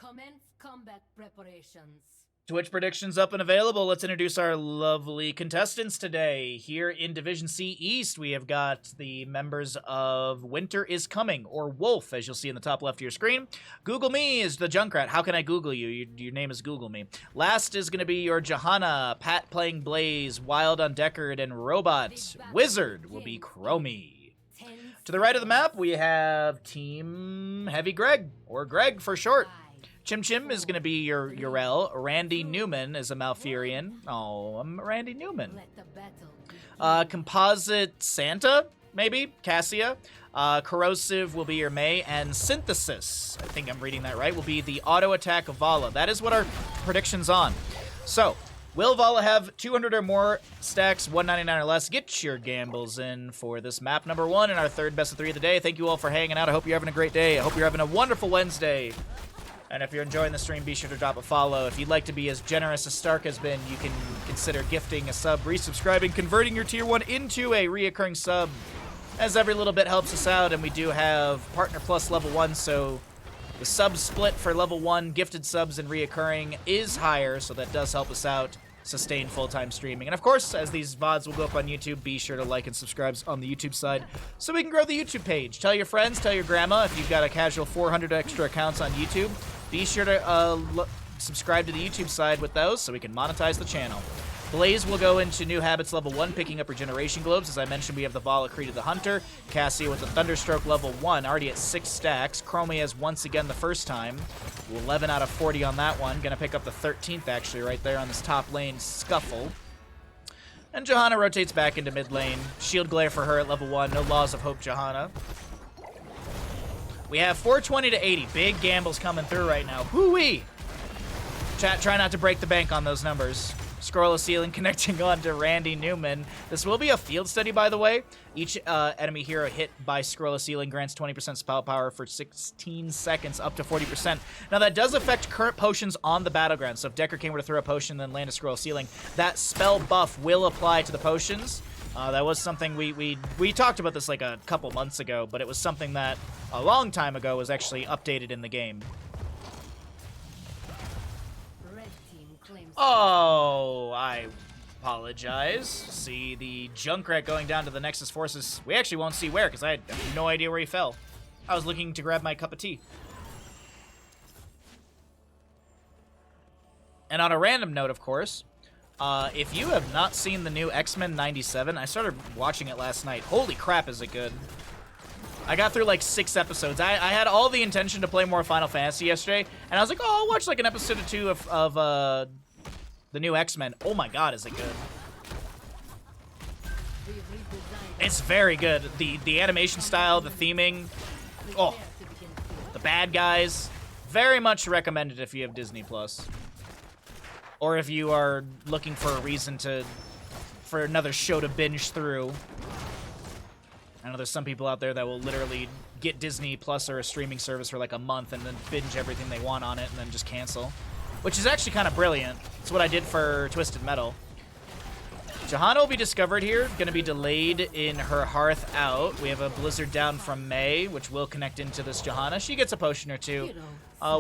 Commence combat preparations. Twitch predictions up and available. Let's introduce our lovely contestants today. Here in Division C East, we have got the members of Winter is Coming, or Wolf, as you'll see in the top left of your screen. Google Me is the Junkrat. How can I Google you? Your name is Google Me. Last is going to be your Johanna, Pat playing Blaze, Wild on Deckard, and Robot. Wizard will be Chromie. To the right of the map, we have Team Heavy Greg, or Greg for short. Chim Chim is going to be your Urel. Randy Newman is a Malfurion. Oh, I'm Randy Newman. Composite Santa, maybe? Cassia. Corrosive will be your May. And Synthesis, I think I'm reading that right, will be the auto attack of Vala. That is what our prediction's on. So, will Vala have 200 or more stacks, 199 or less? Get your gambles in for this map number 1 in our third best of 3 of the day. Thank you all for hanging out. I hope you're having a great day. I hope you're having a wonderful Wednesday. And if you're enjoying the stream, be sure to drop a follow. If you'd like to be as generous as Stark has been, you can consider gifting a sub, resubscribing, converting your tier 1 into a reoccurring sub, as every little bit helps us out. And we do have Partner Plus level 1, so the sub split for level 1 gifted subs and reoccurring is higher, so that does help us out sustain full-time streaming. And of course, as these VODs will go up on YouTube, be sure to like and subscribe on the YouTube side so we can grow the YouTube page. Tell your friends, tell your grandma. If you've got a casual 400 extra accounts on YouTube, be sure to subscribe to the YouTube side with those so we can monetize the channel. Blaze will go into New Habits level 1, picking up Regeneration Globes. As I mentioned, we have the Valkyrie the Hunter. Cassia with the Thunderstroke level 1, already at 6 stacks. Chromie has once again the first time. 11 out of 40 on that one. Gonna pick up the 13th, actually, right there on this top lane Scuffle. And Johanna rotates back into mid lane. Shield Glare for her at level 1. No Laws of Hope, Johanna. We have 420 to 80. Big gambles coming through right now. Hoo-wee! Chat, try not to break the bank on those numbers. Scroll of Ceiling connecting on to Randy Newman. This will be a field study, by the way. Each enemy hero hit by Scroll of Ceiling grants 20% spell power for 16 seconds, up to 40%. Now, that does affect current potions on the battleground. So if Deckard King were to throw a potion and then land a Scroll of Ceiling, that spell buff will apply to the potions. That was something we talked about this like a couple months ago, but it was something that a long time ago was actually updated in the game. Oh, I apologize. See the Junkrat going down to the Nexus forces. We actually won't see where, because I had no idea where he fell. I was looking to grab my cup of tea. And on a random note, of course, if you have not seen the new X-Men 97, I started watching it last night. Holy crap, is it good. I got through like 6 episodes. I had all the intention to play more Final Fantasy yesterday, and I was like, oh, I'll watch like an episode or 2 of the new X-Men. Oh my god, is it good. It's very good. The animation style, the theming, oh, the bad guys. Very much recommended if you have Disney Plus. Or if you are looking for a reason for another show to binge through. I know there's some people out there that will literally get Disney Plus or a streaming service for like a month and then binge everything they want on it and then just cancel. Which is actually kind of brilliant. It's what I did for Twisted Metal. Johanna will be discovered here. Going to be delayed in her Hearth out. We have a Blizzard down from May, which will connect into this Johanna. She gets a potion or 2.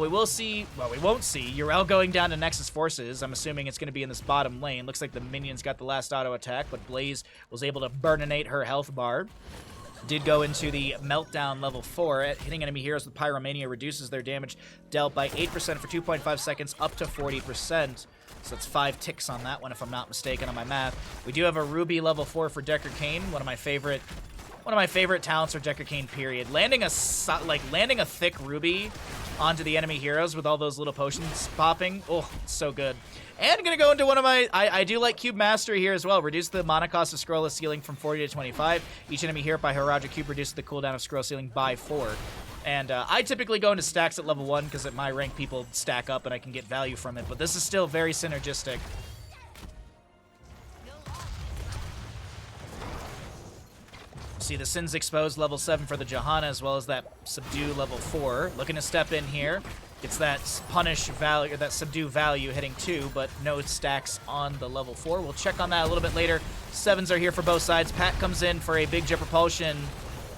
We will see, well, we won't see Urel going down to Nexus Forces. I'm assuming it's going to be in this bottom lane. Looks like the minions got the last auto attack, but Blaze was able to burninate her health bar. Did go into the Meltdown level 4. Hitting enemy heroes with Pyromania reduces their damage dealt by 8% for 2.5 seconds, up to 40%. So that's 5 ticks on that one, if I'm not mistaken on my math. We do have a Ruby level 4 for Deckard Cain, one of my favorite talents for Deckard Cain, period. Landing a thick Ruby onto the enemy heroes with all those little potions popping. Oh, it's so good. And gonna go into one of my, I do like Cube Mastery here as well. Reduce the mana cost of Scroll of Ceiling from 40 to 25. Each enemy hero by Haraja Cube reduces the cooldown of Scroll Ceiling by 4. And I typically go into stacks at level 1 because at my rank people stack up and I can get value from it. But this is still very synergistic. See the Sins Exposed level 7 for the Johanna, as well as that Subdue level 4. Looking to step in here. Gets that Punish value, or that Subdue value hitting 2, but no stacks on the level 4. We'll check on that a little bit later. 7s are here for both sides. Pat comes in for a big Jet Propulsion.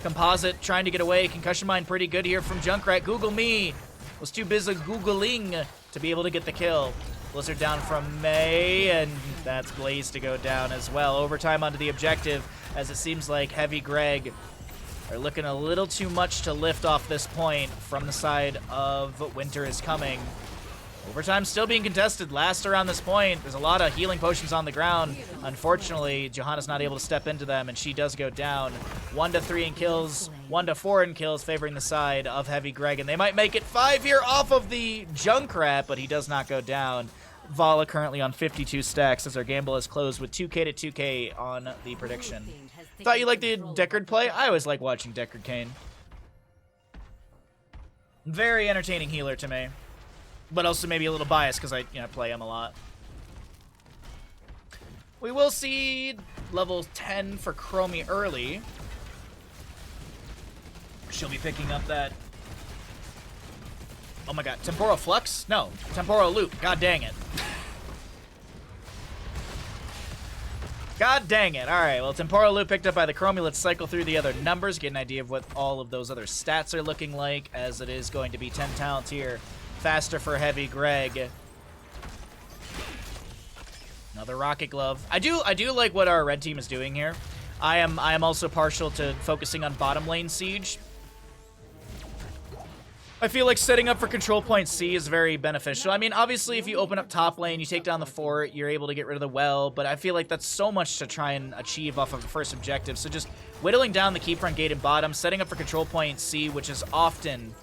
Composite trying to get away. Concussion Mine pretty good here from Junkrat. Google Me. was too busy Googling to be able to get the kill. Blizzard down from May, and that's Blaze to go down as well. Overtime onto the objective, as it seems like Heavy Greg are looking a little too much to lift off this point from the side of Winter is Coming. Overtime still being contested. Last around this point, there's a lot of healing potions on the ground. Unfortunately, Johanna's not able to step into them, and she does go down. 1-3 in kills, 1-4 in kills, favoring the side of Heavy Greg. And they might make it 5 here off of the Junkrat, but he does not go down. Vala currently on 52 stacks as our gamble is closed with 2K to 2K on the prediction. Thought you liked the Deckard play? I always like watching Deckard Cain. Very entertaining healer to me. But also maybe a little biased because I play him a lot. We will see level 10 for Chromie early. She'll be picking up that... Oh my god, Temporal Flux? No, Temporal Loop. God dang it. God dang it. Alright, well, Temporal Loop picked up by the Chromie. Let's cycle through the other numbers, get an idea of what all of those other stats are looking like, as it is going to be 10 talents here. Faster for Heavy Greg. Another Rocket Glove. I do like what our red team is doing here. I am also partial to focusing on bottom lane siege. I feel like setting up for control point C is very beneficial. I mean, obviously, if you open up top lane, you take down the fort, you're able to get rid of the well, but I feel like that's so much to try and achieve off of the first objective. So just whittling down the keep front gate and bottom, setting up for control point C, which is often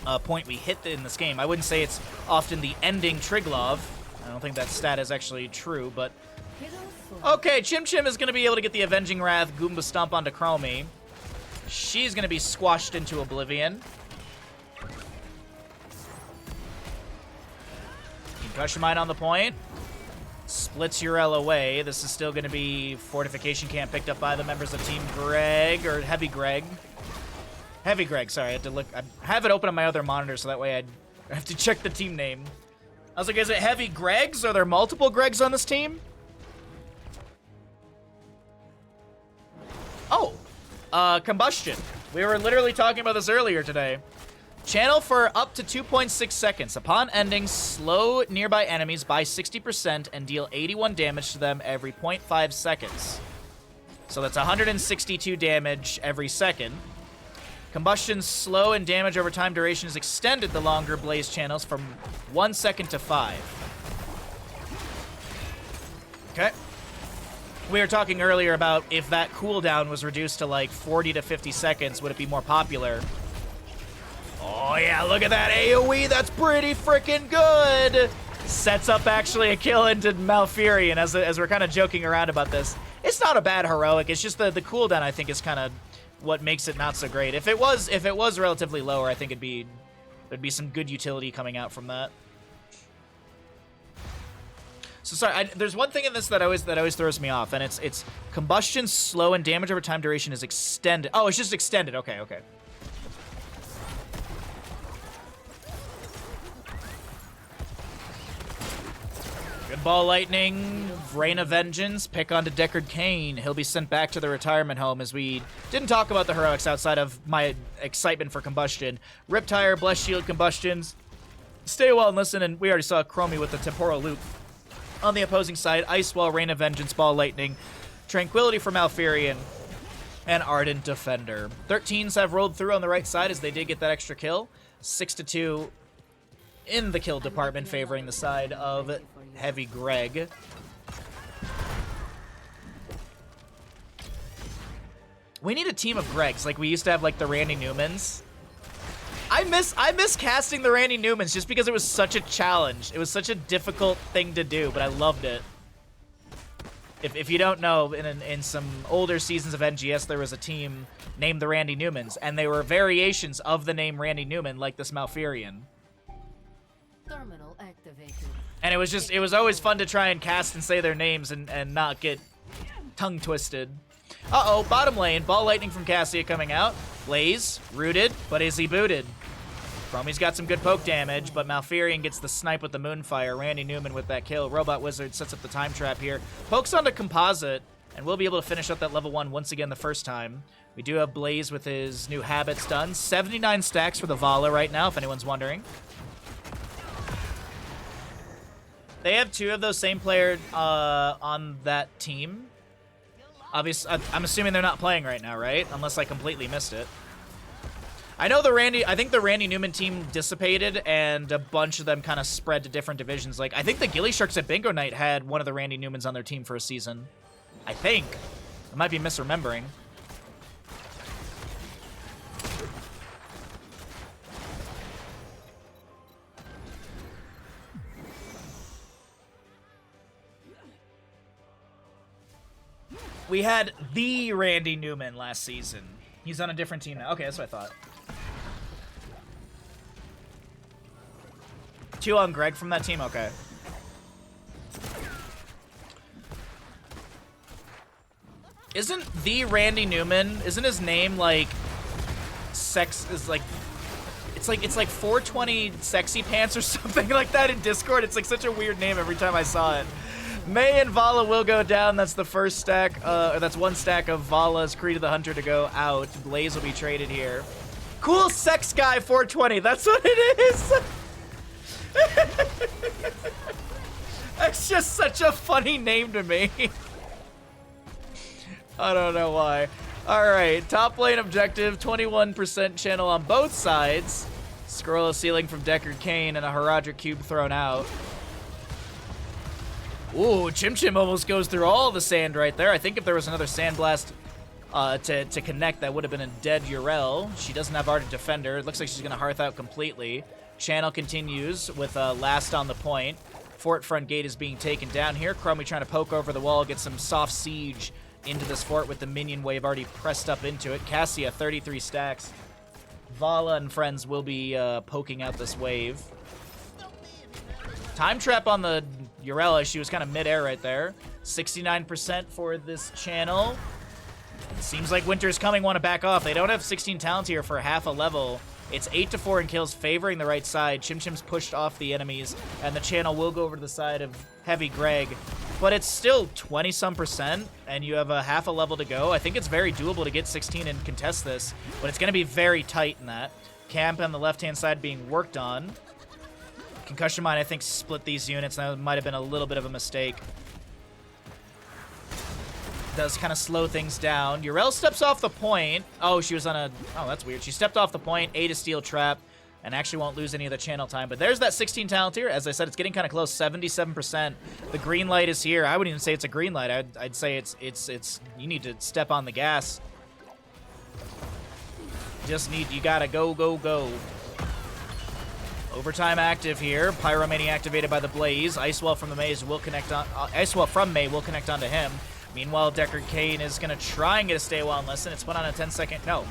a point we hit in this game. I wouldn't say it's often the ending Triglov. I don't think that stat is actually true, but... Okay, Chim Chim is going to be able to get the Avenging Wrath Goomba Stomp onto Chromie. She's going to be squashed into oblivion. Concussion Mine on the point. Splits Urel away. This is still going to be Fortification Camp picked up by the members of Team Greg, or Heavy Greg. Heavy Greg, sorry, I had to look. I have it open on my other monitor, so that way I have to check the team name. I was like, is it Heavy Gregs? Are there multiple Gregs on this team? Oh, Combustion. We were literally talking about this earlier today. Channel for up to 2.6 seconds. Upon ending, slow nearby enemies by 60% and deal 81 damage to them every 0.5 seconds. So that's 162 damage every second. Combustion's slow and damage over time duration is extended the longer blaze channels from 1 second to 5. Okay. We were talking earlier about if that cooldown was reduced to like 40 to 50 seconds, would it be more popular? Oh yeah, look at that AoE, that's pretty freaking good! Sets up actually a kill into Malfurion as we're kind of joking around about this. It's not a bad heroic, it's just the cooldown I think is kind of what makes it not so great. If it was relatively lower, I think there'd be some good utility coming out from that. So sorry, there's one thing in this that always throws me off, and it's combustion slow and damage over time duration is extended. Oh, it's just extended. Okay. Good ball lightning, Rain of Vengeance, pick onto Deckard Cain. He'll be sent back to the retirement home as we didn't talk about the heroics outside of my excitement for combustion. Riptire, Bless Shield, combustions. Stay well and listen, and we already saw Chromie with the Temporal Loop. On the opposing side, Ice Wall, Rain of Vengeance, Ball Lightning, Tranquility for Malfurion, and Ardent Defender. 13s have rolled through on the right side as they did get that extra kill. 6-2 in the kill department, favoring the side of Heavy Greg. We need a team of Gregs, like we used to have, like the Randy Newmans. I miss casting the Randy Newmans just because it was such a challenge. It was such a difficult thing to do, but I loved it. If you don't know, in some older seasons of NGS, there was a team named the Randy Newmans, and they were variations of the name Randy Newman, like this Malfurion. Terminal activated. And it was always fun to try and cast and say their names and not get tongue twisted. Uh-oh, bottom lane, Ball Lightning from Cassia coming out. Blaze, rooted, but is he booted? Chromie's got some good poke damage, but Malfurion gets the snipe with the Moonfire. Randy Newman with that kill. Robot Wizard sets up the time trap here. Pokes onto Composite. And we'll be able to finish up that level 1 once again the first time. We do have Blaze with his new habits done. 79 stacks for the Vala right now, if anyone's wondering. They have 2 of those same players on that team. Obviously, I'm assuming they're not playing right now, right? Unless I completely missed it. I know I think the Randy Newman team dissipated, and a bunch of them kind of spread to different divisions. Like, I think the Gilly Sharks at Bingo Night had one of the Randy Newmans on their team for a season. I think. I might be misremembering. We had the Randy Newman last season. He's on a different team now. Okay, that's what I thought. 2 on Greg from that team? Okay. Isn't the Randy Newman, isn't his name like it's like 420 Sexy Pants or something like that in Discord? It's like such a weird name every time I saw it. May and Vala will go down. That's the first stack, or that's 1 stack of Vala's Creed of the Hunter to go out. Blaze will be traded here. Cool Sex Guy 420, that's what it is! That's just such a funny name to me. I don't know why. Alright, top lane objective, 21% channel on both sides. Scroll of Ceiling from Deckard Cain and a Haradra Cube thrown out. Ooh, Chim Chim almost goes through all the sand right there. I think if there was another Sand Blast to connect, that would have been a dead Yrel. She doesn't have Ardent Defender. It looks like she's going to Hearth out completely. Channel continues with last on the point. Fort front gate is being taken down here. Chromie trying to poke over the wall, get some soft siege into this fort with the minion wave already pressed up into it. Cassia, 33 stacks. Vala and friends will be poking out this wave. Time trap on the Yrel. She was kind of mid-air right there. 69% for this channel. Seems like Winter's Coming want to back off. They don't have 16 talents here for half a level. It's 8-4 in kills, favoring the right side. Chim Chim's pushed off the enemies, and the channel will go over to the side of Heavy Greg. But it's still 20-some%, and you have a half a level to go. I think it's very doable to get 16 and contest this, but it's going to be very tight in that. Camp on the left-hand side being worked on. Concussion Mine, I think, split these units. That might have been a little bit of a mistake. Does kind of slow things down. Yrel steps off the point. Oh, she was on a... Oh, that's weird. She stepped off the point, ate a steel trap, and actually won't lose any of the channel time. But there's that 16 talent here. As I said, it's getting kind of close, 77%. The green light is here. I wouldn't even say it's a green light. I'd say it's you need to step on the gas. You gotta go, go, go. Overtime active here. Pyromania activated by the Blaze. Icewell from the Maze will connect on. Icewell from May will connect onto him. Meanwhile, Deckard Cain is going to try and get a Stay a While and Listen. It's put on a 10-second... No.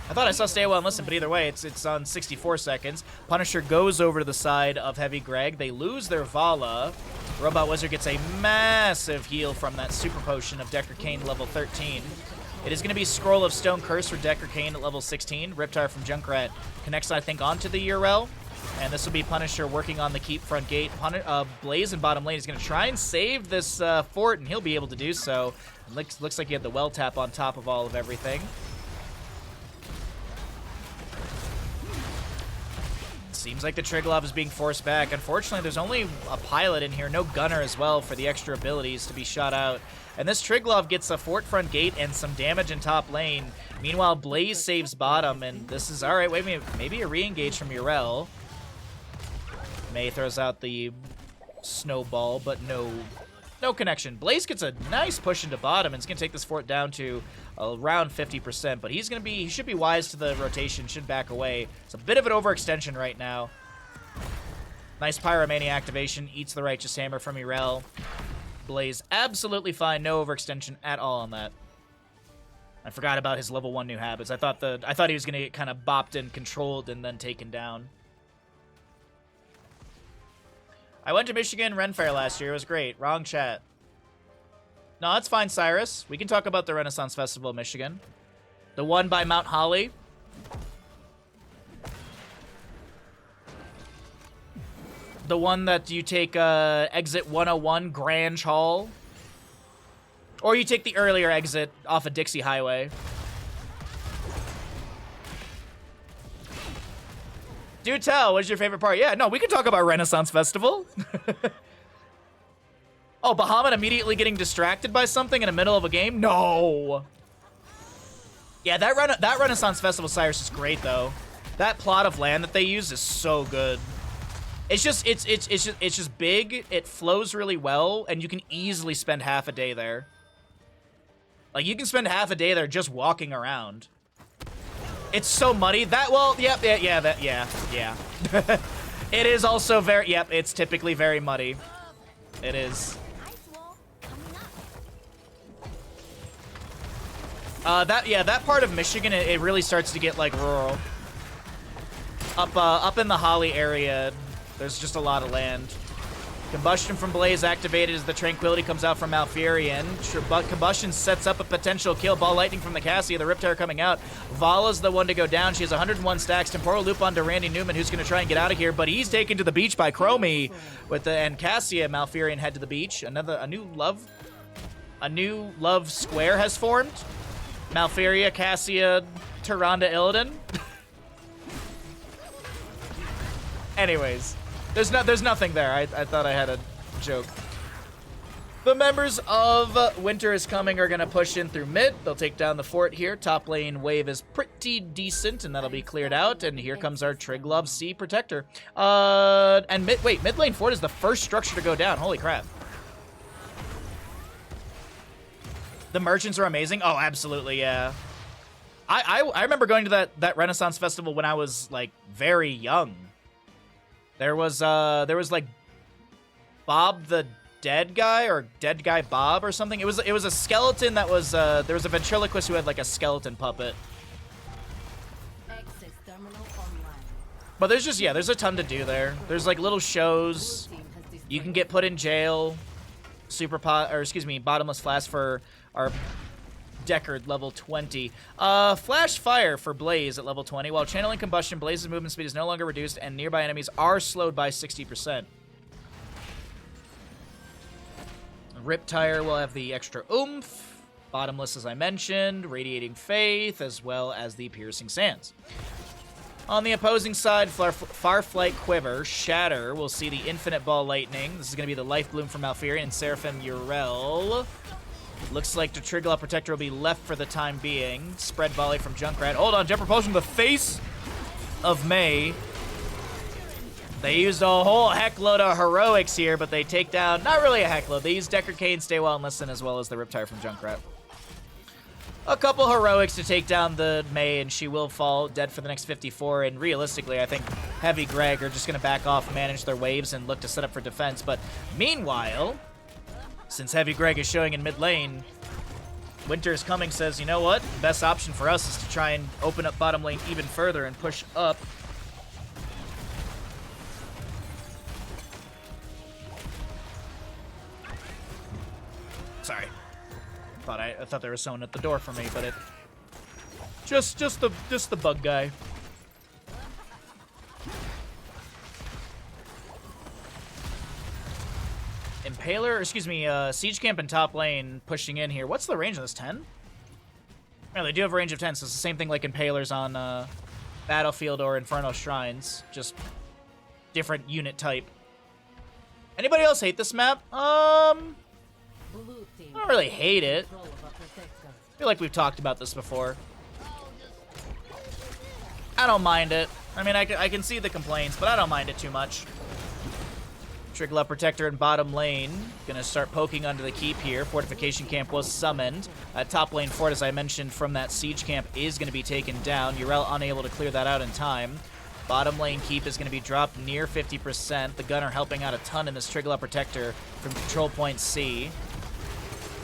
I thought I saw Stay a While and Listen, but either way, it's on 64 seconds. Punisher goes over to the side of Heavy Greg. They lose their Vala. Robot Wizard gets a massive heal from that Super Potion of Deckard Cain level 13. It is going to be Scroll of Stone Curse for Deckard Cain at level 16. Riptire from Junkrat connects, I think, onto the Yrel. And this will be Punisher working on the keep front gate. Blaze in bottom lane is going to try and save this fort, and he'll be able to do so. Looks like he had the well tap on top of all of everything. Seems like the Triglav is being forced back. Unfortunately, there's only a pilot in here, no gunner as well for the extra abilities to be shot out. And this Triglav gets a fort front gate and some damage in top lane. Meanwhile, Blaze saves bottom, and this is... Alright, wait a minute. Maybe a re-engage from Yrel. May throws out the snowball, but no connection. Blaze gets a nice push into bottom, and it's going to take this fort down to around 50%, but he should be wise to the rotation, should back away. It's a bit of an overextension right now. Nice Pyromania activation, eats the Righteous Hammer from Yrel. Blaze absolutely fine, no overextension at all on that. I forgot about his level 1 new habits. I thought he was going to get kind of bopped and controlled and then taken down. I went to Michigan Ren Fair last year. It was great. Wrong chat. No, that's fine, Cyrus. We can talk about the Renaissance Festival in Michigan. The one by Mount Holly. The one that you take exit 101, Grange Hall. Or you take the earlier exit off of Dixie Highway. Do tell, what's your favorite part? Yeah, no, we can talk about Renaissance Festival. Oh, Bahamut immediately getting distracted by something in the middle of a game? No. Yeah, that Renaissance Festival, Cyrus, is great though. That plot of land that they use is so good. It's just big. It flows really well, and you can easily spend half a day there. Like you can spend half a day there just walking around. It's so muddy. Yeah. It is also very. Yep, it's typically very muddy. It is. That part of Michigan, it really starts to get like rural. Up in the Holly area, there's just a lot of land. Combustion from Blaze activated as the Tranquility comes out from Malfurion. Combustion sets up a potential kill. Ball Lightning from the Cassia, the Riptire coming out. Vala's the one to go down. She has 101 stacks. Temporal Loop onto Randy Newman, who's going to try and get out of here, but he's taken to the beach by Chromie. And Cassia, Malfurion head to the beach. A new love square has formed. Malfuria, Cassia, Tyrande, Illidan. Anyways. There's nothing there. I thought I had a joke. The members of Winter is Coming are going to push in through mid. They'll take down the fort here. Top lane wave is pretty decent, and that'll be cleared out. And here comes our Triglav C Protector. And mid lane fort is the first structure to go down. Holy crap. The merchants are amazing. Oh, absolutely, yeah. I remember going to that Renaissance Festival when I was, like, very young. There was like Bob the Dead Guy or Dead Guy Bob or something. It was a skeleton that was there was a ventriloquist who had like a skeleton puppet. But there's a ton to do there. There's like little shows. You can get put in jail. Bottomless Flask for our Deckard, level 20. Flash Fire for Blaze at level 20. While channeling Combustion, Blaze's movement speed is no longer reduced, and nearby enemies are slowed by 60%. Riptire will have the extra oomph. Bottomless, as I mentioned. Radiating Faith, as well as the Piercing Sands. On the opposing side, Farflight Quiver, Shatter will see the Infinite Ball Lightning. This is going to be the Life Bloom from Malfurion and Seraphim Urel. Looks like the Triglav Protector will be left for the time being. Spread Volley from Junkrat. Hold on, Jet Propulsion, the face of May. They used a whole heckload of heroics here, but they take down, not really a heckload. They use Deckard Cain, Stay Well and Listen, as well as the Riptire from Junkrat. A couple heroics to take down the May, and she will fall dead for the next 54. And realistically, I think Heavy Greg are just going to back off, manage their waves, and look to set up for defense. But meanwhile, since Heavy Greg is showing in mid lane, Winter is Coming says, you know what? The best option for us is to try and open up bottom lane even further and push up. Sorry. I thought there was someone at the door for me, but it just the bug guy. Impaler, or excuse me, Siege Camp in top lane pushing in here. What's the range of this? 10? No, they do have a range of 10, so it's the same thing like Impalers on Battlefield or Inferno Shrines, just different unit type. Anybody else hate this map? I don't really hate it. I feel like we've talked about this before. I don't mind it. I mean, I can see the complaints, but I don't mind it too much. Triglav Protector in bottom lane. Gonna start poking under the keep here. Fortification Camp was summoned. Top lane fort, as I mentioned, from that siege camp is gonna be taken down. Urel unable to clear that out in time. Bottom lane keep is gonna be dropped near 50%. The Gunner helping out a ton in this Triglav Protector from Control Point C.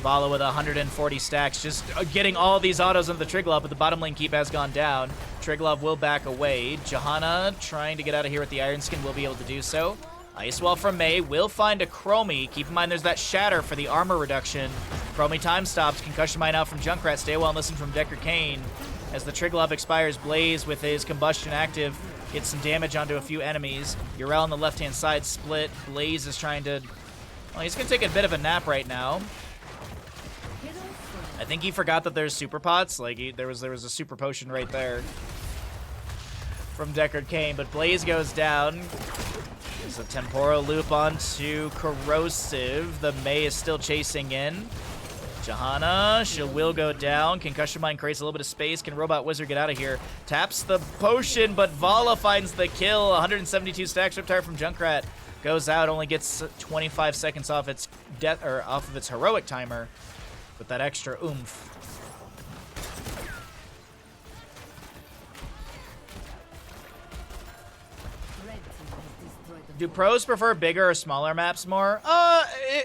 Vala with 140 stacks, just getting all these autos into the Triglav, but the bottom lane keep has gone down. Triglav will back away. Johanna trying to get out of here with the Iron Skin will be able to do so. Ice Wall from May will find a Chromie. Keep in mind there's that Shatter for the armor reduction. Chromie time stops. Concussion Mine out from Junkrat. Stay well and listen from Deckard Cain. As the Triglav expires, Blaze with his combustion active gets some damage onto a few enemies. Urel on the left-hand side split. Blaze is trying to... Well, he's going to take a bit of a nap right now. I think he forgot that there's super pots. Like, there was a super potion right there from Deckard Cain, but Blaze goes down. There's a temporal loop onto Corrosive. The Mei is still chasing in. Johanna, she will go down. Concussion Mine creates a little bit of space. Can Robot Wizard get out of here? Taps the potion, but Vala finds the kill. 172 stacks. Riptire from Junkrat goes out. Only gets 25 seconds off its death or off of its heroic timer with that extra oomph. Do pros prefer bigger or smaller maps more?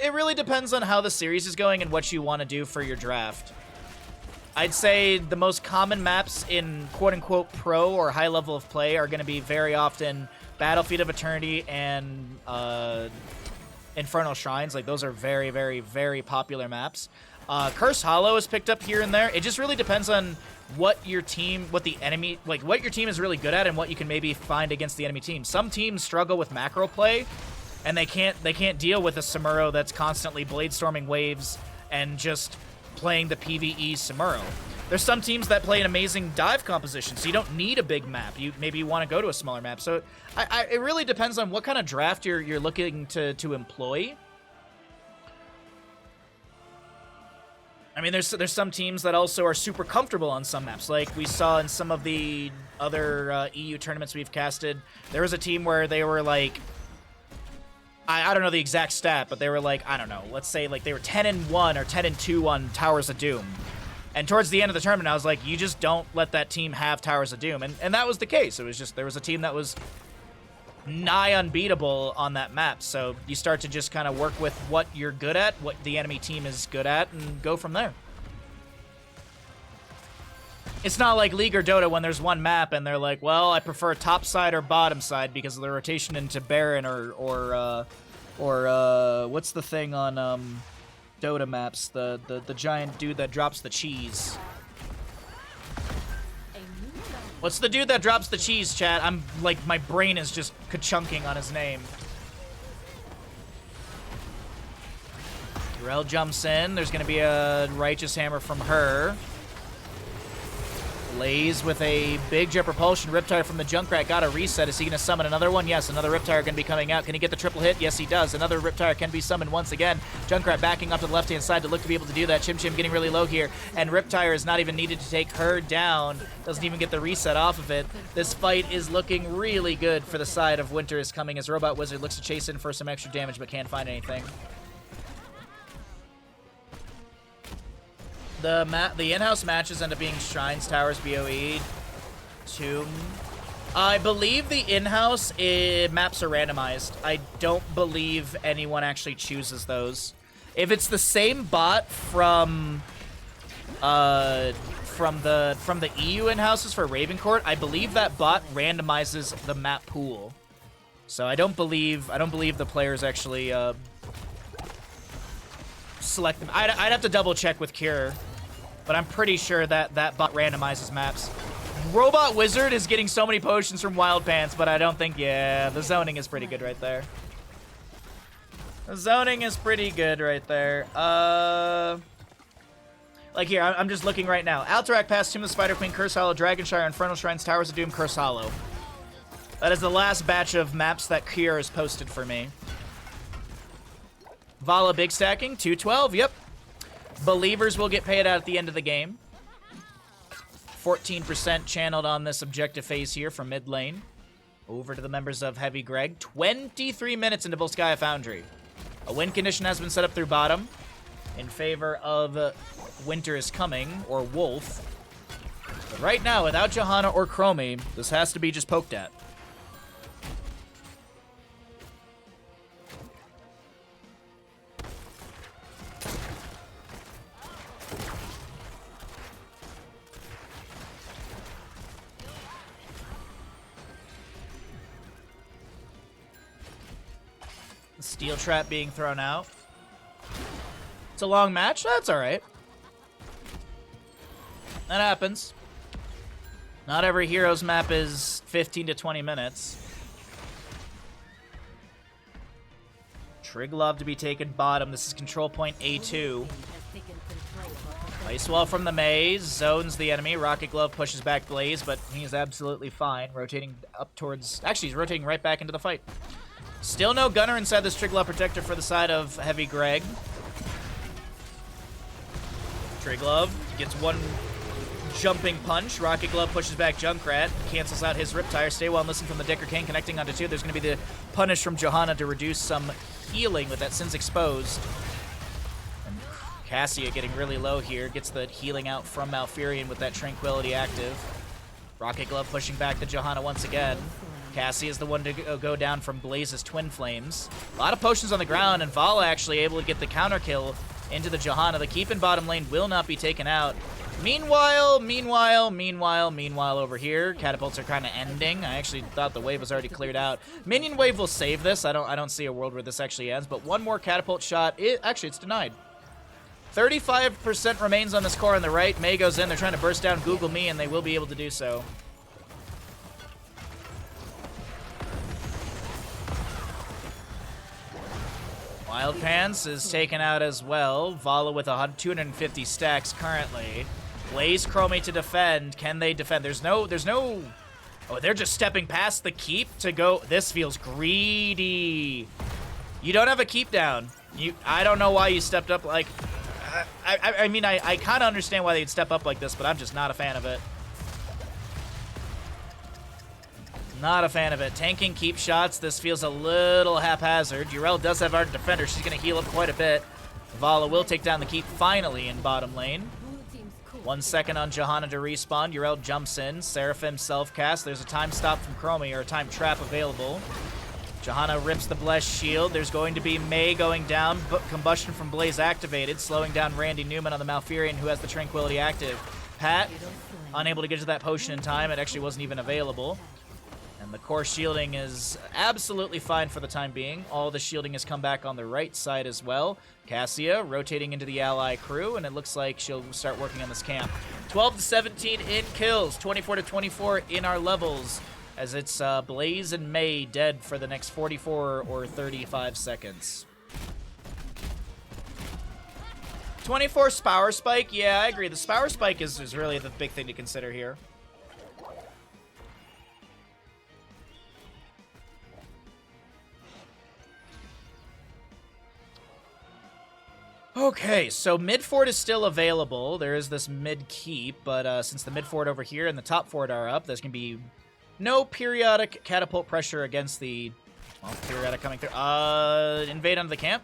It really depends on how the series is going and what you want to do for your draft. I'd say the most common maps in quote-unquote pro or high level of play are going to be very often Battlefield of Eternity and Infernal Shrines. Like, those are very, very, very popular maps. Curse Hollow is picked up here and there. It just really depends on what your team, what the enemy, like what your team is really good at and what you can maybe find against the enemy team. Some teams struggle with macro play, and they can't deal with a Samuro that's constantly blade storming waves and just playing the PvE Samuro. There's some teams that play an amazing dive composition, so you don't need a big map. Maybe you want to go to a smaller map. So it really depends on what kind of draft you're looking to employ. I mean, there's some teams that also are super comfortable on some maps. Like we saw in some of the other EU tournaments we've casted, there was a team where they were like, I don't know the exact stat, but they were like, I don't know, let's say like they were 10-1 or 10-2 on Towers of Doom. And towards the end of the tournament, I was like, you just don't let that team have Towers of Doom. And that was the case. It was just, there was a team that was nigh unbeatable on that map. So you start to just kind of work with what you're good at, what the enemy team is good at, and go from there. It's not like League or Dota when there's one map and they're like, well, I prefer top side or bottom side because of the rotation into Baron or what's the thing on Dota maps? The giant dude that drops the cheese. What's the dude that drops the cheese, chat? I'm like, my brain is just ka-chunking on his name. Durell jumps in. There's going to be a Righteous Hammer from her. Blaze with a big jet propulsion. Riptire from the Junkrat got a reset. Is he going to summon another one? Yes, another Riptire going to be coming out. Can he get the triple hit? Yes, he does. Another Riptire can be summoned once again. Junkrat backing up to the left-hand side to look to be able to do that. Chim Chim getting really low here. And Riptire is not even needed to take her down. Doesn't even get the reset off of it. This fight is looking really good for the side of Winter is Coming as Robot Wizard looks to chase in for some extra damage but can't find anything. The in-house matches end up being Shrines, Towers, BOE, Tomb. I believe the in-house maps are randomized. I don't believe anyone actually chooses those. If it's the same bot from the EU in-houses for Ravencourt, I believe that bot randomizes the map pool. So I don't believe the players actually select them. I'd have to double check with Cure. But I'm pretty sure that bot randomizes maps. Robot Wizard is getting so many potions from Wild Pants, but I don't think, yeah, the zoning is pretty good right there. The zoning is pretty good right there. Like here, I'm just looking right now. Alterac Pass, Tomb of the Spider Queen, Curse Hollow, Dragonshire, Infernal Shrines, Towers of Doom, Curse Hollow. That is the last batch of maps that Kier has posted for me. Vala big stacking, 212, yep. Believers will get paid out at the end of the game. 14% channeled on this objective phase here from mid lane. Over to the members of Heavy Greg. 23 minutes into Volskaya Foundry. A win condition has been set up through bottom in favor of Winter is Coming, or Wolf. But right now, without Johanna or Chromie, this has to be just poked at. Steel Trap being thrown out. It's a long match. That's all right. That happens. Not every Heroes map is 15 to 20 minutes. Triglove to be taken bottom. This is control point A2. Ice Wall from the Maze, zones the enemy. Rocket Glove pushes back Blaze, but he's absolutely fine. Rotating up towards... Actually, he's rotating right back into the fight. Still no Gunner inside this Triglav Protector for the side of Heavy Greg. Triglav gets one jumping punch. Rocket Glove pushes back Junkrat, cancels out his Riptire. Stay well and listen from the Dicker King connecting onto 2. There's going to be the punish from Johanna to reduce some healing with that Sin's exposed. And Cassia getting really low here. Gets the healing out from Malfurion with that Tranquility active. Rocket Glove pushing back the Johanna once again. Cassie is the one to go down from Blaze's Twin Flames. A lot of potions on the ground, and Vala actually able to get the counter kill into the Johanna. The keep in bottom lane will not be taken out. Meanwhile over here, catapults are kind of ending. I actually thought the wave was already cleared out. Minion wave will save this. I don't see a world where this actually ends, but one more catapult shot. Actually, it's denied. 35% remains on this core on the right. Mei goes in. They're trying to burst down Google Me, and they will be able to do so. Wild Pants is taken out as well. Vala with 250 stacks currently. Blaze Chromie to defend. Can they defend? There's no... Oh, they're just stepping past the keep to go... This feels greedy. You don't have a keep down. I don't know why you stepped up like... I mean, I kind of understand why they'd step up like this, but I'm just not a fan of it. Not a fan of it. Tanking keep shots. This feels a little haphazard. Yrel does have Ardent Defender. She's going to heal up quite a bit. Vala will take down the keep finally in bottom lane. 1 second on Johanna to respawn. Yrel jumps in. Seraphim self-cast. There's a time stop from Chromie, or a time trap available. Johanna rips the Blessed Shield. There's going to be Mei going down, but Combustion from Blaze activated, slowing down Randy Newman on the Malfurion, who has the Tranquility active. Pat, unable to get to that potion in time. It actually wasn't even available. And the core shielding is absolutely fine for the time being. All the shielding has come back on the right side as well. Cassia rotating into the ally crew, and it looks like she'll start working on this camp. 12 to 17 in kills, 24 to 24 in our levels, as it's Blaze and Mei dead for the next 44 or 35 seconds. 24 Spower Spike, yeah, I agree. The Spower Spike is really the big thing to consider here. Okay, so mid fort is still available. There is this mid keep, but since the mid fort over here and the top fort are up, there's going to be no periodic catapult pressure against the... Well, periodic coming through. Invade onto the camp.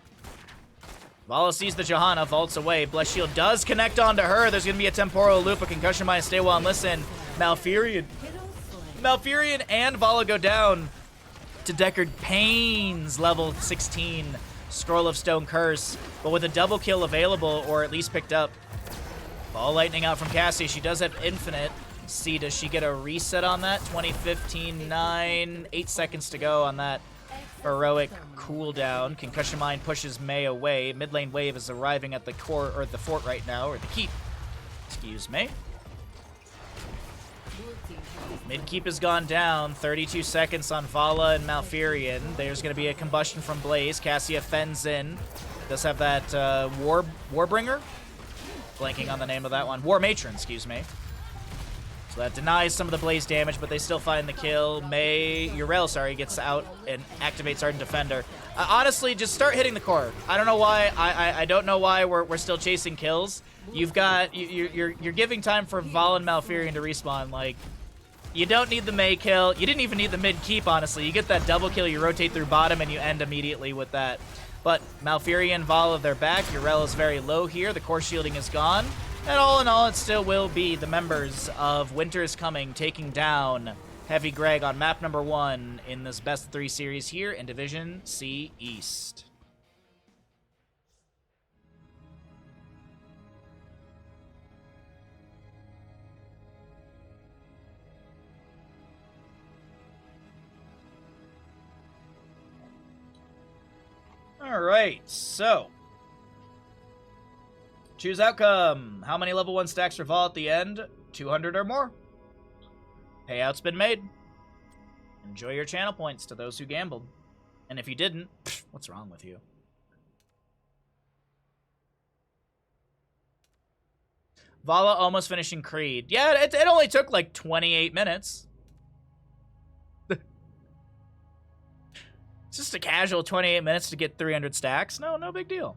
Vala sees the Johanna, vaults away. Blessed Shield does connect onto her. There's going to be a temporal loop, a concussion mine, stay well and listen. Malfurion and Vala go down to Deckard Payne's level 16. Scroll of Stone Curse, but with a double kill available, or at least picked up. Ball lightning out from Cassie. She does have infinite. See, does she get a reset on that? 2015, 9, 8 seconds to go on that heroic cooldown. Concussion Mine pushes Mei away. Mid lane wave is arriving at the core, or the fort right now, or the keep. Excuse me. Mid keep has gone down. 32 seconds on Vala and Malfurion. There's going to be a combustion from Blaze. Cassia fends in. Does have that Warbringer? Blanking on the name of that one. War Matron, excuse me. So that denies some of the Blaze damage, but they still find the kill. Yrel, sorry, gets out and activates Ardent Defender. Honestly, just start hitting the core. I don't know why. I don't know why we're still chasing kills. You've got you're giving time for Vala and Malfurion to respawn. Like, you don't need the Mei kill. You didn't even need the mid keep, honestly. You get that double kill, you rotate through bottom, and you end immediately with that. But Malfurion and Vala, they're back. Yrel is very low here. The core shielding is gone. And all in all, it still will be the members of Winter is Coming taking down Heavy Greg on map number 1 in this best of 3 series here in Division C East. Alright, so choose outcome. How many level 1 stacks for Vol at the end? 200 or more. Payout's been made. Enjoy your channel points to those who gambled. And if you didn't, what's wrong with you? Vala almost finishing Creed. Yeah, it only took like 28 minutes. It's just a casual 28 minutes to get 300 stacks. No big deal.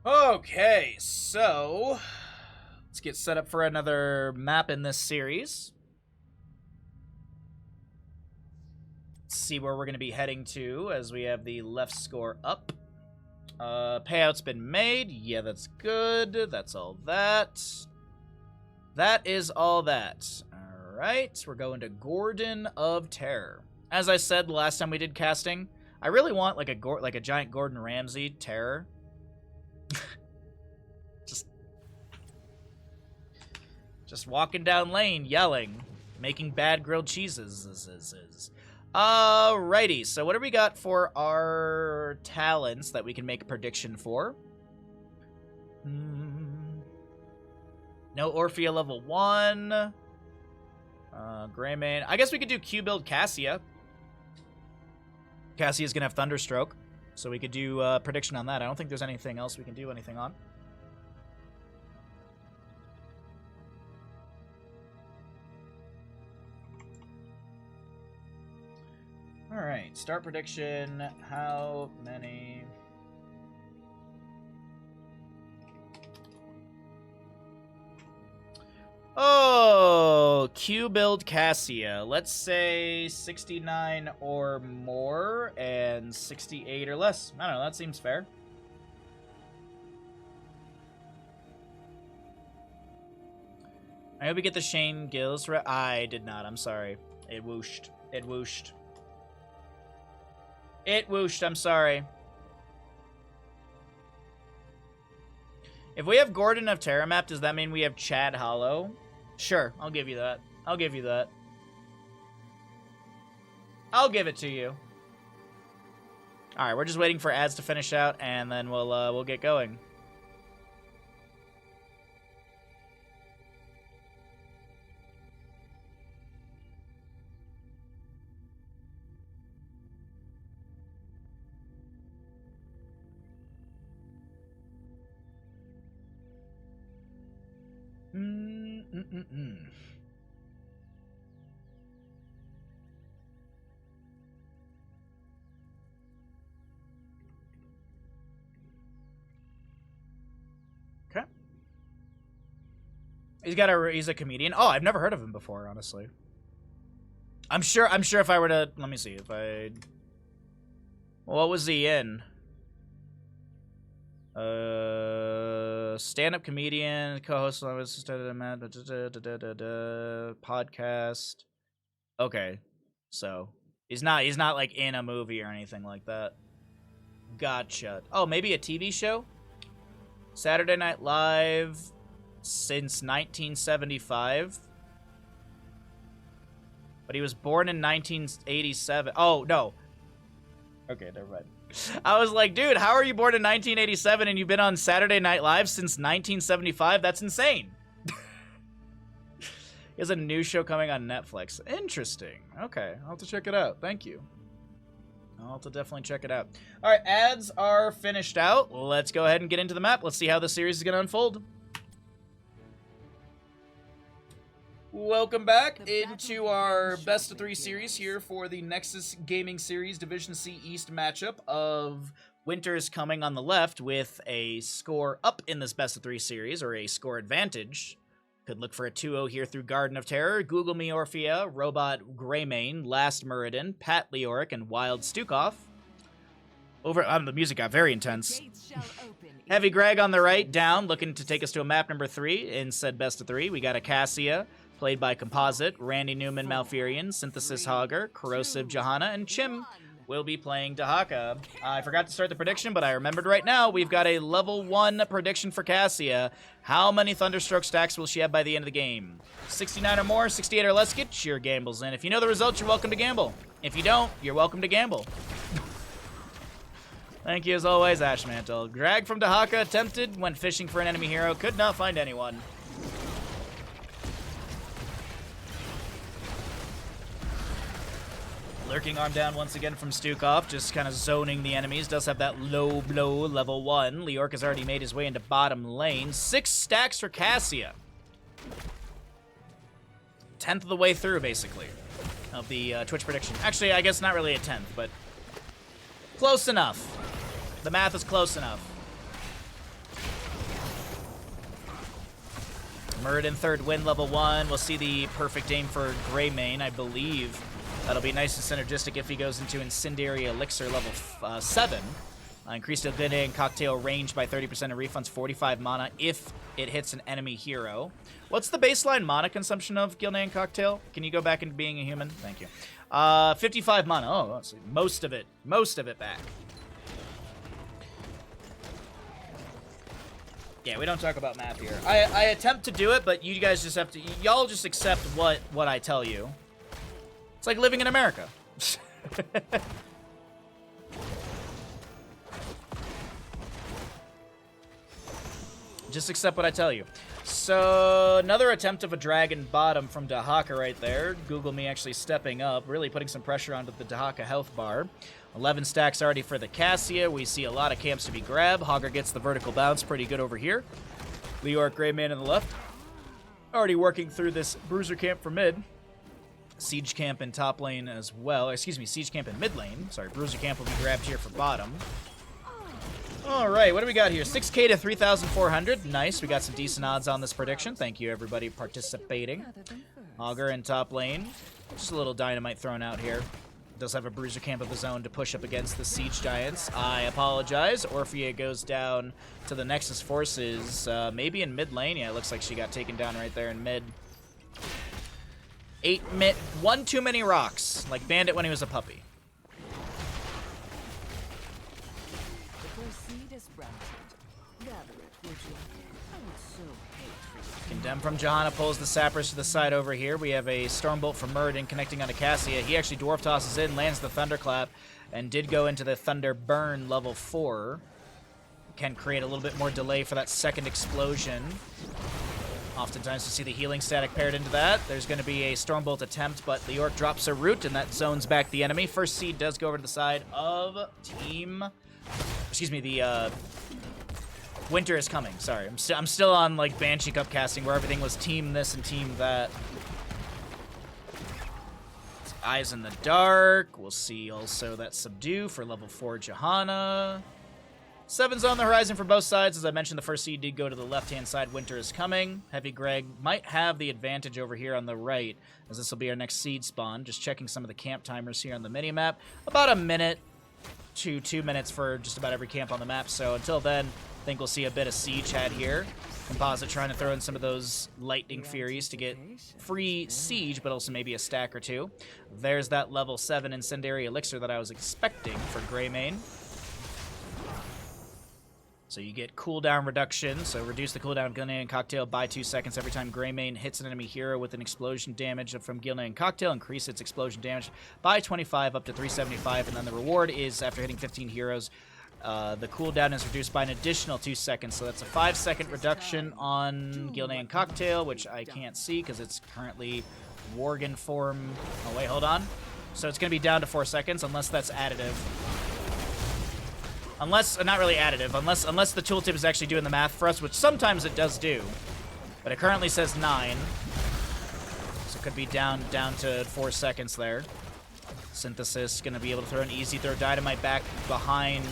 Okay, so let's get set up for another map in this series. Let's see where we're going to be heading to as we have the left score up. Payout's been made. Yeah, that's good. That's all that. That is all that. All right, we're going to Gordon of Terror. As I said the last time we did casting, I really want like a giant Gordon Ramsay Terror. Just walking down lane, yelling, making bad grilled cheeses. Alrighty, so what do we got for our talents that we can make a prediction for? No Orphea level 1. Greymane. I guess we could do Q-build Cassia. Cassia's gonna have Thunderstroke, so we could do prediction on that. I don't think there's anything else we can do anything on. Alright, start prediction. How many... Oh, Q-build Cassia. Let's say 69 or more and 68 or less. I don't know, that seems fair. I hope we get the Shane Gills. I did not, I'm sorry. It whooshed. It whooshed. It whooshed, I'm sorry. If we have Gordon of Terra map, does that mean we have Chad Hollow? Sure, I'll give you that. I'll give you that. I'll give it to you. Alright, we're just waiting for ads to finish out, and then we'll get going. Okay. He's a comedian. Oh, I've never heard of him before, honestly. I'm sure if I were to, let me see if I, what was he in? Stand-up comedian, co-host of podcast. Okay, so he's not like in a movie or anything like that. Gotcha. Oh, maybe a TV show? Saturday Night Live since 1975. But he was born in 1987. Oh, no. Okay, never mind. I was like, dude, how are you born in 1987 and you've been on Saturday Night Live since 1975? That's insane. He has a new show coming on Netflix. Interesting. Okay, I'll have to check it out. Thank you. I'll have to definitely check it out. All right, ads are finished out. Let's go ahead and get into the map. Let's see how the series is going to unfold. Welcome back into our best of 3 series here for the Nexus Gaming Series Division C East matchup of Winters coming on the left with a score up in this best of 3 series, or a score advantage. Could look for a 2-0 here through Garden of Terror, Google Me Orphea, Robot Greymane, Last Muradin, Pat Leoric, and Wild Stukov. Over, the music got very intense. Heavy Greg on the right, down, looking to take us to a map number 3 in said best of 3. We got a Cassia, played by Composite, Randy Newman Malfurion, Synthesis Hogger, Corrosive Johanna, and Chim will be playing Dahaka. I forgot to start the prediction, but I remembered right now. We've got a level 1 prediction for Cassia. How many Thunderstroke stacks will she have by the end of the game? 69 or more, 68 or less, get your gambles in. If you know the results, you're welcome to gamble. If you don't, you're welcome to gamble. Thank you as always, Ashmantle. Drag from Dahaka attempted, went fishing for an enemy hero, could not find anyone. Lurking arm down once again from Stukov, just kind of zoning the enemies. Does have that low blow, level 1. Leork has already made his way into bottom lane. 6 stacks for Cassia. 10th of the way through, basically, of the Twitch prediction. Actually, I guess not really a 10th, but close enough. The math is close enough. Muradin 3rd win, level 1. We'll see the perfect aim for Greymane, I believe. That'll be nice and synergistic if he goes into Incendiary Elixir level 7. Increased ability and cocktail range by 30% and refunds 45 mana if it hits an enemy hero. What's the baseline mana consumption of Gilnean Cocktail? Can you go back into being a human? Thank you. 55 mana. Oh, let's see. Most of it back. Yeah, we don't talk about math here. I attempt to do it, but you guys just have to... Y'all just accept what I tell you. It's like living in America. Just accept what I tell you. So, another attempt of a dragon bottom from Dahaka right there. Google me actually stepping up, really putting some pressure onto the Dahaka health bar. 11 stacks already for the Cassia. We see a lot of camps to be grabbed. Hogger gets the vertical bounce pretty good over here. Leork, Greymane on the left. Already working through this bruiser camp for mid. Siege camp in top lane as well. Excuse me, siege camp in mid lane. Sorry, bruiser camp will be grabbed here for bottom. All right, what do we got here? 6k to 3,400. Nice. We got some decent odds on this prediction. Thank you, everybody, participating. Augur in top lane. Just a little dynamite thrown out here. Does have a bruiser camp of his own to push up against the siege giants. I apologize. Orphea goes down to the Nexus forces. Maybe in mid lane. Yeah, it looks like she got taken down right there in mid. 8 mid. 1 too many rocks. Like Bandit when he was a puppy. Condemn from Johanna pulls the sappers to the side over here. We have a Stormbolt from Muradin connecting onto Cassia. He actually dwarf tosses in, lands the Thunderclap, and did go into the Thunder Burn level 4. Can create a little bit more delay for that second explosion. Oftentimes we see the healing static paired into that. There's going to be a Stormbolt attempt, but Leork drops a root, and that zones back the enemy. First seed does go over to the side of team... Excuse me, the... Winter is coming. Sorry, I'm still on like Banshee Cup casting where everything was team this and team that. Eyes in the Dark. We'll see also that Subdue for level 4 Johanna. 7's on the horizon for both sides. As I mentioned, the first seed did go to the left-hand side. Winter is coming. Heavy Greg might have the advantage over here on the right, as this will be our next seed spawn. Just checking some of the camp timers here on the minimap. About a minute to 2 minutes for just about every camp on the map. So until then, I think we'll see a bit of siege had here. Composite trying to throw in some of those lightning furies to get free siege, but also maybe a stack or two. There's that level 7 incendiary elixir that I was expecting for Greymane. So you get cooldown reduction, so reduce the cooldown of Gilnean Cocktail by 2 seconds every time Greymane hits an enemy hero with an explosion damage from Gilnean Cocktail. Increase its explosion damage by 25 up to 375, and then the reward is after hitting 15 heroes. The cooldown is reduced by an additional 2 seconds, so that's a 5-second reduction on Gilnean Cocktail, which I can't see because it's currently Worgen form. Oh, wait, hold on. So it's going to be down to 4 seconds unless that's additive. Unless, not really additive, unless the tooltip is actually doing the math for us, which sometimes it does do. But it currently says 9. So it could be down to 4 seconds there. Synthesis going to be able to throw an easy throw dynamite back behind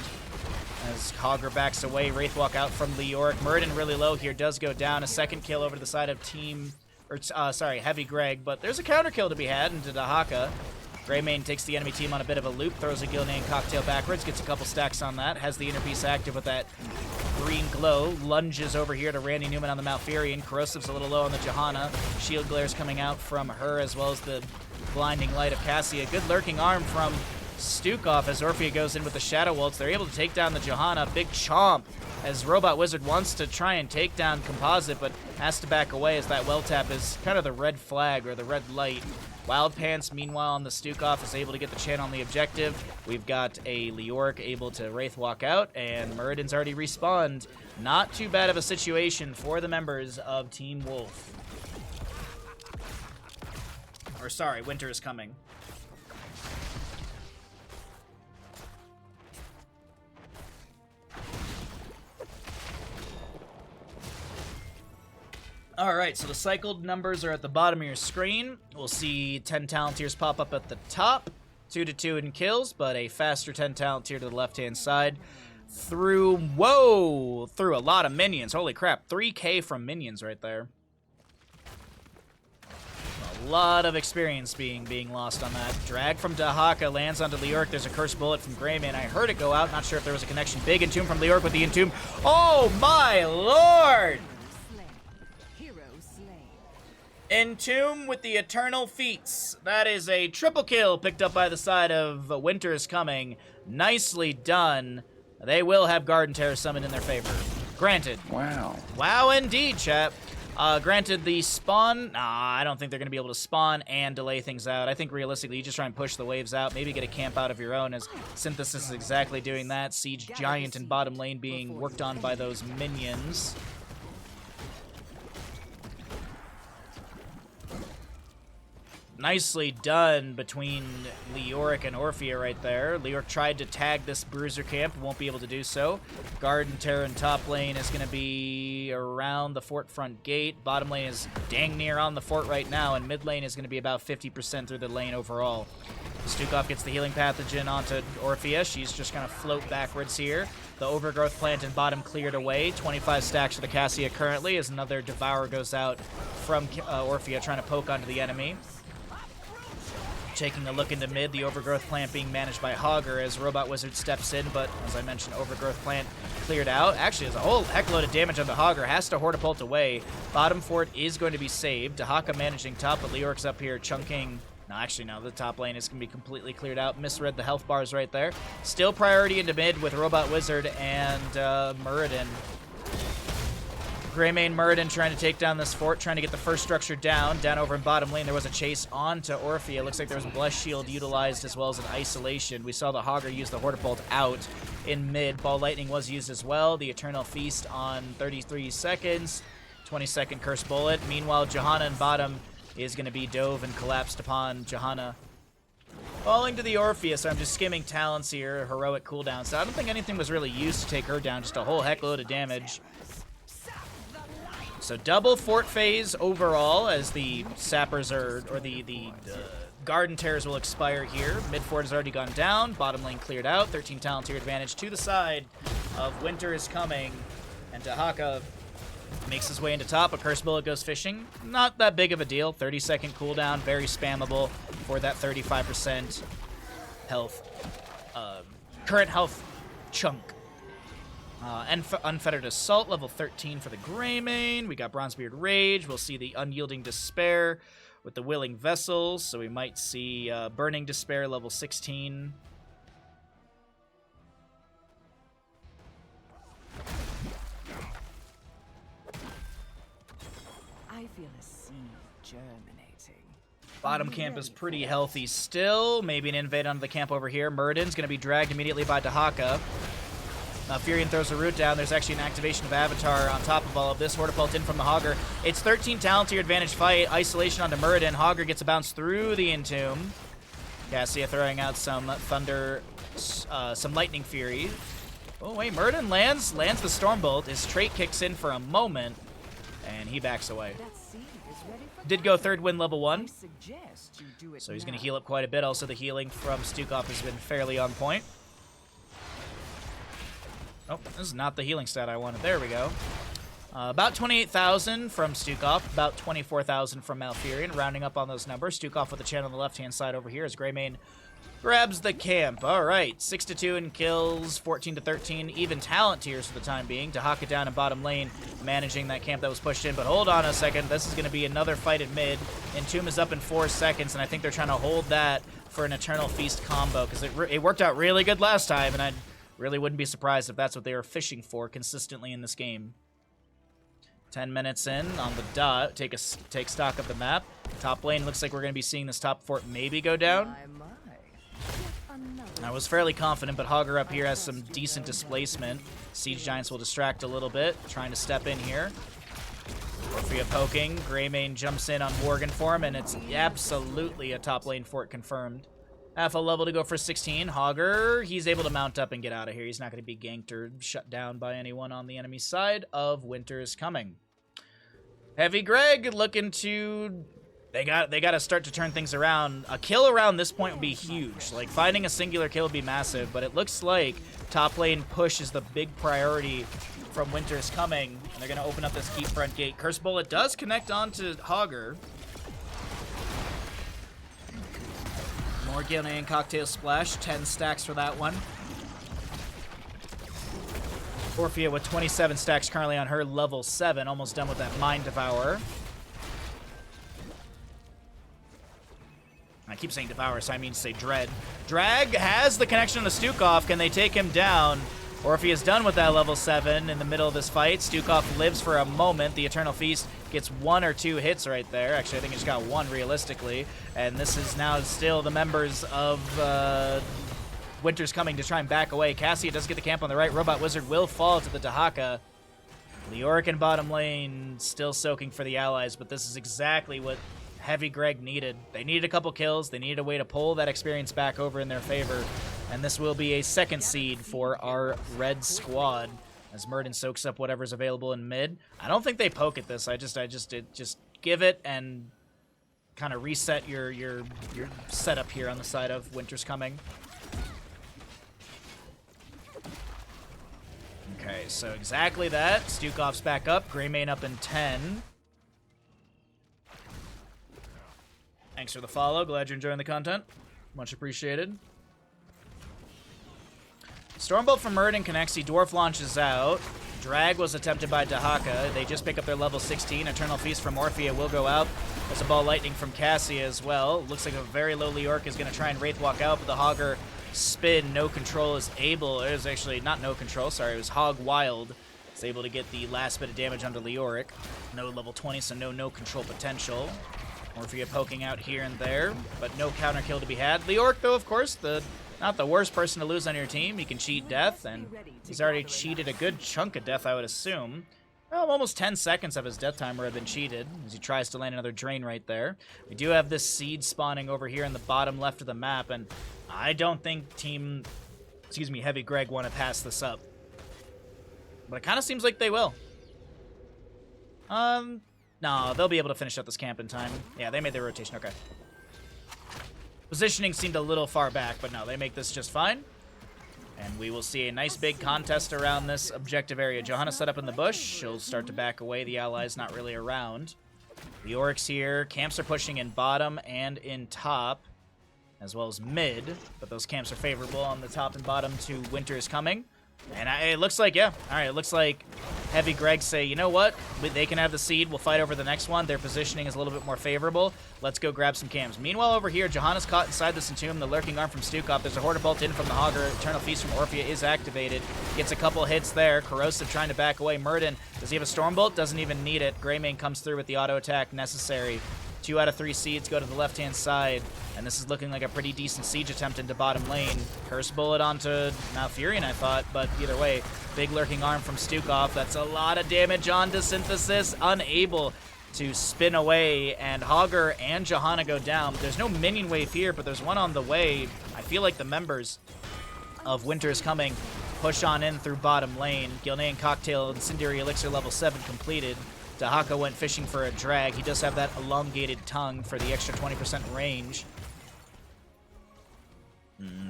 as Hogger backs away. Wraithwalk out from Leork. Muradin really low here, does go down. A second kill over to the side of team, or sorry, Heavy Greg, but there's a counter kill to be had into Dahaka. Greymane takes the enemy team on a bit of a loop, throws a Gilnean Cocktail backwards, gets a couple stacks on that, has the inner piece active with that green glow, lunges over here to Randy Newman on the Malfurion. Corrosive's a little low on the Johanna. Shield glares coming out from her, as well as the blinding light of Cassia. Good lurking arm from Stukov as Orphea goes in with the Shadow Waltz. They're able to take down the Johanna. Big chomp as Robot Wizard wants to try and take down Composite, but has to back away as that well tap is kind of the red flag or the red light. Wild Pants, meanwhile, on the Stukov is able to get the channel on the objective. We've got a Leork able to Wraith walk out, and Muradin's already respawned. Not too bad of a situation for the members of Team Wolf. Or sorry, Winter is coming. Alright, so the cycled numbers are at the bottom of your screen. We'll see 10 talent tiers pop up at the top. 2-2 in kills, but a faster 10 talent tier to the left-hand side. Through a lot of minions. Holy crap, 3k from minions right there. A lot of experience being lost on that. Drag from Dahaka lands onto Leoric. There's a cursed bullet from Greyman. I heard it go out. Not sure if there was a connection. Big entomb from Leoric with the entomb. Oh my lord! Entomb with the eternal feats. That is a triple kill picked up by the side of Winter is Coming. Nicely done. They will have Garden Terror summoned in their favor. Granted. Wow. Wow indeed, chap. Granted, the spawn... Nah, I don't think they're going to be able to spawn and delay things out. I think realistically, you just try and push the waves out. Maybe get a camp out of your own, as Synthesis is exactly doing that. Siege Giant in bottom lane being worked on by those minions. Nicely done between Leoric and Orphea right there. Leoric tried to tag this Bruiser camp, won't be able to do so. Garden Terror in top lane is going to be around the fort front gate. Bottom lane is dang near on the fort right now, and mid lane is going to be about 50% through the lane overall. Stukov gets the healing pathogen onto Orphea. She's just going to float backwards here. The overgrowth plant in bottom cleared away. 25 stacks for the Cassia currently as another Devour goes out from Orphea trying to poke onto the enemy. Taking a look into mid, the overgrowth plant being managed by Hogger as Robot Wizard steps in, but as I mentioned, overgrowth plant cleared out. Actually, there's a whole heck load of damage on the Hogger. Has to Hortipult away. Bottom fort is going to be saved. Dahaka managing top, but Leoric's up here chunking. No, actually, no. The top lane is going to be completely cleared out. Misread the health bars right there. Still priority into mid with Robot Wizard and Muradin. Greymane Muradin trying to take down this fort, trying to get the first structure down. Down over in bottom lane, there was a chase onto Orphea. Looks like there was a Blessed Shield utilized as well as an Isolation. We saw the Hogger use the Hortipult out in mid. Ball Lightning was used as well. The Eternal Feast on 33 seconds. 20-second Curse Bullet. Meanwhile, Johanna in bottom is going to be dove and collapsed upon Johanna. Falling to the Orphea, so I'm just skimming talents here. Heroic cooldown. So I don't think anything was really used to take her down. Just a whole heck load of damage. So double fort phase overall as the sappers or the garden terrors will expire here. Mid fort has already gone down. Bottom lane cleared out. 13 talent tier advantage to the side of Winter is Coming. And Dahaka makes his way into top. A Curse Bullet goes fishing. Not that big of a deal. 30-second cooldown. Very spammable for that 35% health. Current health chunk. And Unfettered Assault, level 13 for the Greymane. We got Bronzebeard Rage. We'll see the Unyielding Despair with the Willing Vessels. So we might see Burning Despair, level 16. I feel a seed germinating. Bottom camp is pretty healthy still. Maybe an invade onto the camp over here. Muradin's going to be dragged immediately by Dahaka. Now Furion throws a root down. There's actually an activation of Avatar on top of all of this. Hortipult in from the Hogger. It's 13 talent tier advantage fight. Isolation onto Muradin. Hogger gets a bounce through the Entomb. Cassia throwing out some Thunder, some Lightning Fury. Oh wait, Muradin lands the Stormbolt. His trait kicks in for a moment, and he backs away. Did go third win level 1. So he's going to heal up quite a bit. Also the healing from Stukov has been fairly on point. Oh, this is not the healing stat I wanted. There we go. About 28,000 from Stukov, about 24,000 from Malfurion, rounding up on those numbers. Stukov with the channel on the left-hand side over here as Greymane grabs the camp. All right, 6-2 in kills, 14-13, even talent tiers for the time being. Dahaka down in bottom lane, managing that camp that was pushed in. But hold on a second, this is going to be another fight at mid. Entomb is up in 4 seconds, and I think they're trying to hold that for an Eternal Feast combo, because it worked out really good last time, and I really wouldn't be surprised if that's what they were fishing for consistently in this game. 10 minutes in on the dot. Take stock of the map. Top lane looks like we're going to be seeing this top fort maybe go down. I was fairly confident, but Hogger up here has some decent displacement. Siege Giants will distract a little bit, trying to step in here. Orphea poking. Greymane jumps in on Worgen form, and it's absolutely a top lane fort confirmed. Half a level to go for 16. Hogger, he's able to mount up and get out of here. He's not going to be ganked or shut down by anyone on the enemy side of Winter is Coming. Heavy Greg looking to... They got to start to turn things around. A kill around this point would be huge. Like, finding a singular kill would be massive, but it looks like top lane push is the big priority from Winter's Coming, and they're going to open up this keep front gate. Curse Bullet does connect onto Hogger. More Gilnean Cocktail Splash, 10 stacks for that one. Orphea with 27 stacks currently on her level 7, almost done with that Mind Devourer. I keep saying Devour, so I mean to say Dread. Drag has the connection to Stukov. Can they take him down? Orphea is done with that level 7 in the middle of this fight. Stukov lives for a moment. The Eternal Feast gets 1 or 2 hits right there. Actually, I think he just got 1 realistically. And this is now still the members of Winter's Coming to try and back away. Cassia does get the camp on the right. Robot Wizard will fall to the Dahaka. Leoric in bottom lane still soaking for the allies, but this is exactly what Heavy Greg needed. They needed a couple kills. They needed a way to pull that experience back over in their favor. And this will be a second seed for our red squad as Murden soaks up whatever's available in mid. I don't think they poke at this. I just give it and kind of reset your setup here on the side of Winter's Coming. Okay, so exactly that. Stukov's back up. Greymane up in 10. Thanks for the follow. Glad you're enjoying the content. Much appreciated. Stormbolt from Murden connects. Dwarf launches out. Drag was attempted by Dahaka. They just pick up their level 16. Eternal Feast from Orphea will go out. There's a Ball Lightning from Cassia as well. Looks like a very low Leoric is going to try and Wraith Walk out, but the Hogger spin, no control is able. It was actually not no control, sorry. It was Hog Wild. Is able to get the last bit of damage onto Leoric. No level 20, so no control potential. Orphea poking out here and there, but no counter kill to be had. Leoric, though, of course, not the worst person to lose on your team. He can cheat death, and he's already cheated a good chunk of death, I would assume. Well, almost 10 seconds of his death timer have been cheated as he tries to land another drain right there. We do have this seed spawning over here in the bottom left of the map, and I don't think Heavy Greg want to pass this up. But it kind of seems like they will. No, they'll be able to finish up this camp in time. Yeah, they made their rotation. Okay. Positioning seemed a little far back, but no, they make this just fine. And we will see a nice big contest around this objective area. Johanna set up in the bush. She'll start to back away. The allies not really around. The Oryx here. Camps are pushing in bottom and in top, as well as mid. But those camps are favorable on the top and bottom to Winter is Coming. And it looks like, yeah. All right, it looks like Heavy Greg say, you know what? They can have the seed. We'll fight over the next one. Their positioning is a little bit more favorable. Let's go grab some cams. Meanwhile, over here, Johanna's caught inside this Entomb. The Lurking Arm from Stukov. There's a Horde Bolt in from the Hogger. Eternal Feast from Orphea is activated. Gets a couple hits there. Corrosive trying to back away. Murden, does he have a Stormbolt? Doesn't even need it. Greymane comes through with the auto attack necessary. 2 out of 3 seeds go to the left-hand side, and this is looking like a pretty decent siege attempt into bottom lane. Curse Bullet onto Malfurion, I thought, but either way, big Lurking Arm from Stukov. That's a lot of damage onto Synthesis, unable to spin away, and Hogger and Johanna go down. There's no minion wave here, but there's one on the way. I feel like the members of Winter is Coming push on in through bottom lane. Gilnean Cocktail Incendiary Elixir level 7 completed. Dahaka went fishing for a drag. He does have that elongated tongue for the extra 20% range.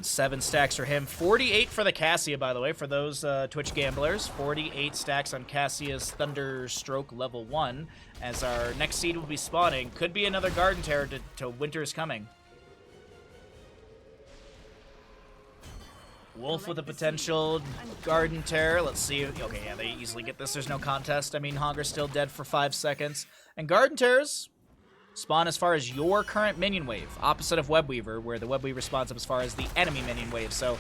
7 stacks for him. 48 for the Cassia, by the way, for those Twitch gamblers. 48 stacks on Cassia's Thunderstroke level 1, as our next seed will be spawning. Could be another Garden Terror to Winter is Coming. Wolf with a potential Garden Terror. Let's see. Okay, yeah, they easily get this. There's no contest. I mean, Hogger's still dead for 5 seconds. And Garden Terrors spawn as far as your current minion wave, opposite of Webweaver, where the Webweaver spawns up as far as the enemy minion wave. So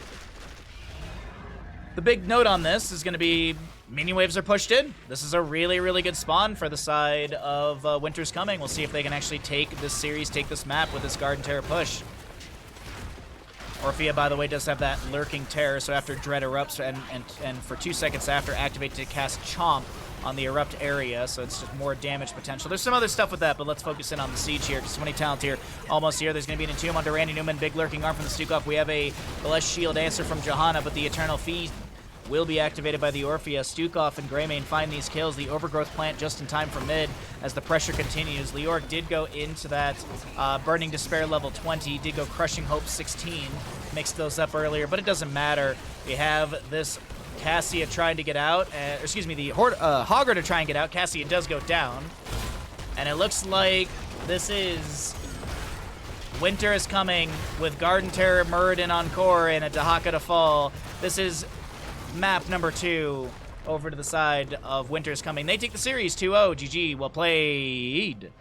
the big note on this is going to be minion waves are pushed in. This is a really, really good spawn for the side of Winter's Coming. We'll see if they can actually take this series, take this map with this Garden Terror push. Orphea, by the way, does have that Lurking Terror, so after Dread erupts and for 2 seconds after, activate to cast Chomp on the Erupt area, so it's just more damage potential. There's some other stuff with that, but let's focus in on the Siege here, because so many talent here. Almost here. There's going to be an Entomb onto Randy Newman, big Lurking Arm from the Stukov. We have a Blessed Shield answer from Johanna, but the Eternal Feast will be activated by the Orpheus. Stukov and Greymane find these kills. The Overgrowth plant just in time for mid as the pressure continues. Leoric did go into that Burning Despair level 20, did go Crushing Hope 16, mixed those up earlier, but it doesn't matter. We have this Cassia trying to get out, excuse me, the Hogger to try and get out. Cassia does go down, and it looks like this is Winter is coming with Garden Terror, Muradin on core, and a Dahaka to fall. This is map number 2 over to the side of Winter's coming. They take the series 2-0. GG. Well played.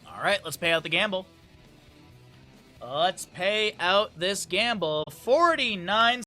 All right, let's pay out the gamble. Let's pay out this gamble. 49